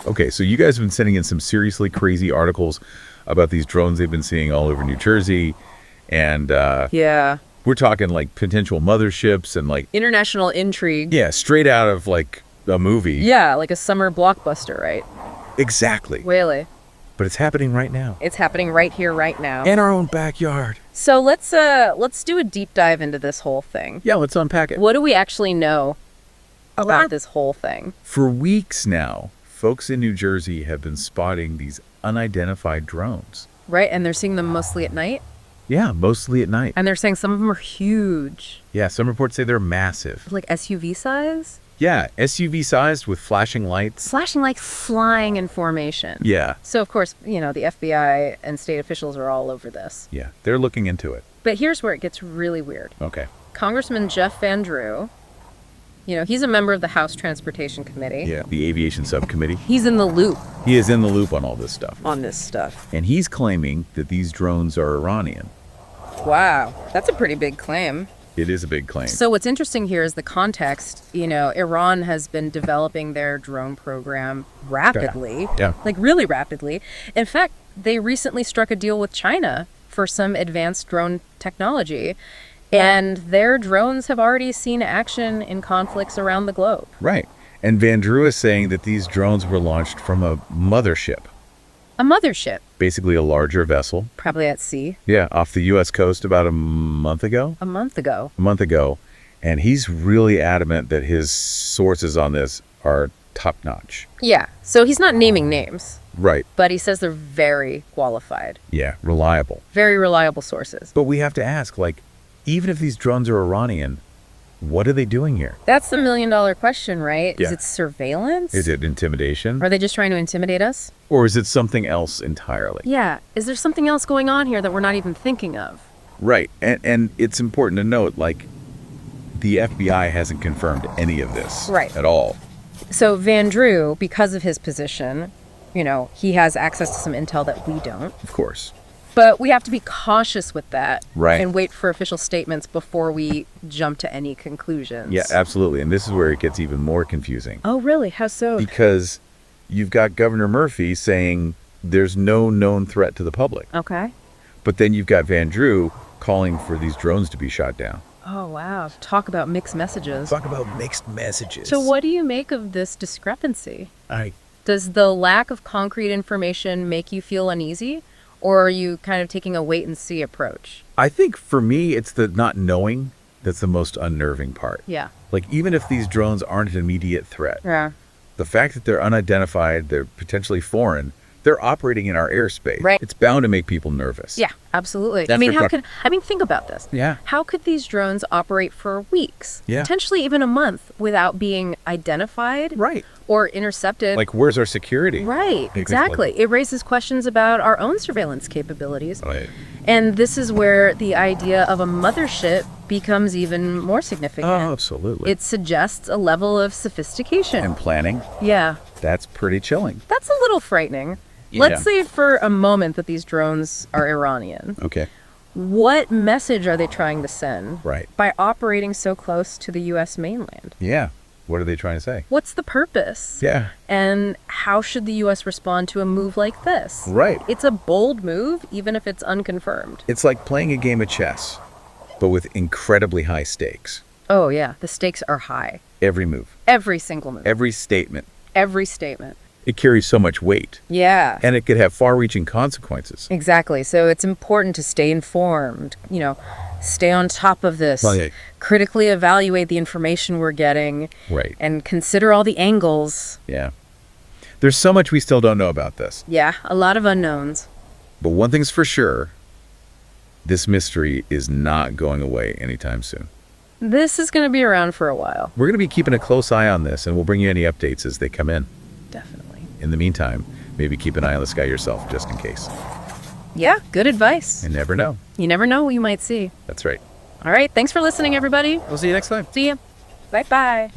Okay, so you guys have been sending in some seriously crazy articles about these drones they've been seeing all over New Jersey. And Yeah. we're talking like potential motherships and like, International intrigue. yeah, straight out of like a movie. Yeah, like a summer blockbuster, right? Exactly. Really. But it's happening right now. It's happening right here, right now. In our own backyard. So let's do a deep dive into this whole thing. Yeah, let's unpack it. What do we actually know about this whole thing? For weeks now, folks in New Jersey have been spotting these unidentified drones. Right, and they're seeing them mostly at night? Yeah, mostly at night. And they're saying some of them are huge. Yeah, some reports say they're massive. Like SUV size? Yeah, SUV sized with flashing lights. Flashing like flying in formation. Yeah. So, of course, the FBI and state officials are all over this. Yeah, they're looking into it. But here's where it gets really weird. Okay. Congressman Jeff Van Drew, he's a member of the House Transportation Committee. Yeah, the aviation subcommittee. He's in the loop He is in the loop on all this stuff. on this stuff. And he's claiming that these drones are Iranian. Wow, that's a pretty big claim. It is a big claim. So what's interesting here is the context. Iran has been developing their drone program rapidly. Yeah. Like really rapidly. In fact, they recently struck a deal with China for some advanced drone technology. And their drones have already seen action in conflicts around the globe. Right. And Van Drew is saying that these drones were launched from a mothership. A mothership, Basically a larger vessel. probably at sea, Yeah, off the U.S. coast about a month ago. a month ago. And he's really adamant that his sources on this are top-notch. Yeah, so he's not naming names, Right. but he says they're very qualified, Yeah, reliable. very reliable sources. But we have to ask, even if these drones are Iranian, what are they doing here? That's the million-dollar question, right? Yeah. Is it surveillance? Is it intimidation? Are they just trying to intimidate us? Or is it something else entirely? Yeah. Is there something else going on here that we're not even thinking of? Right. And it's important to note, the FBI hasn't confirmed any of this Right. at all. So Van Drew, because of his position, he has access to some intel that we don't. Of course. But we have to be cautious with that. Right. And wait for official statements before we jump to any conclusions. Yeah, absolutely. And this is where it gets even more confusing. Oh, really? How so? Because you've got Governor Murphy saying there's no known threat to the public. Okay. But then you've got Van Drew calling for these drones to be shot down. Oh, wow. Talk about mixed messages. Talk about mixed messages. So what do you make of this discrepancy? I Does the lack of concrete information make you feel uneasy? Or are you kind of taking a wait-and-see approach? think for me, it's the not knowing that's the most unnerving part. Yeah. Even if these drones aren't an immediate threat, Yeah. the fact that they're unidentified, they're potentially foreign, they're operating in our airspace. Right. It's bound to make people nervous. Yeah, absolutely. That's their question. Think about this. Yeah. How could these drones operate for weeks? Yeah. Potentially even a month without being identified Right. or intercepted. Where's our security? Right, exactly. It raises questions about our own surveillance capabilities. Right. And this is where the idea of a mothership becomes even more significant. Oh, absolutely. It suggests a level of sophistication. And planning, Yeah, that's pretty chilling. that's a little frightening. Yeah. Let's say for a moment that these drones are Iranian. Okay. What message are they trying to send Right. by operating so close to the U.S. mainland? Yeah. What are they trying to say? What's the purpose? Yeah. And how should the U.S. respond to a move like this? Right. It's a bold move, even if it's unconfirmed. It's like playing a game of chess, but with incredibly high stakes. Oh, yeah. The stakes are high. Every move, Every single move. every statement, Every statement. it carries so much weight, Yeah. and it could have far-reaching consequences. Exactly. So it's important to stay informed, stay on top of this, Well, yeah. critically evaluate the information we're getting, Right. and consider all the angles. Yeah. There's so much we still don't know about this. Yeah, a lot of unknowns. But one thing's for sure, this mystery is not going away anytime soon. This is going to be around for a while. We're going to be keeping a close eye on this, and we'll bring you any updates as they come in. Definitely. In the meantime, maybe keep an eye on the sky yourself, just in case. Yeah, good advice. You never know. You never know what you might see. That's right. All right, thanks for listening, everybody. We'll see you next time. See ya. Bye-bye.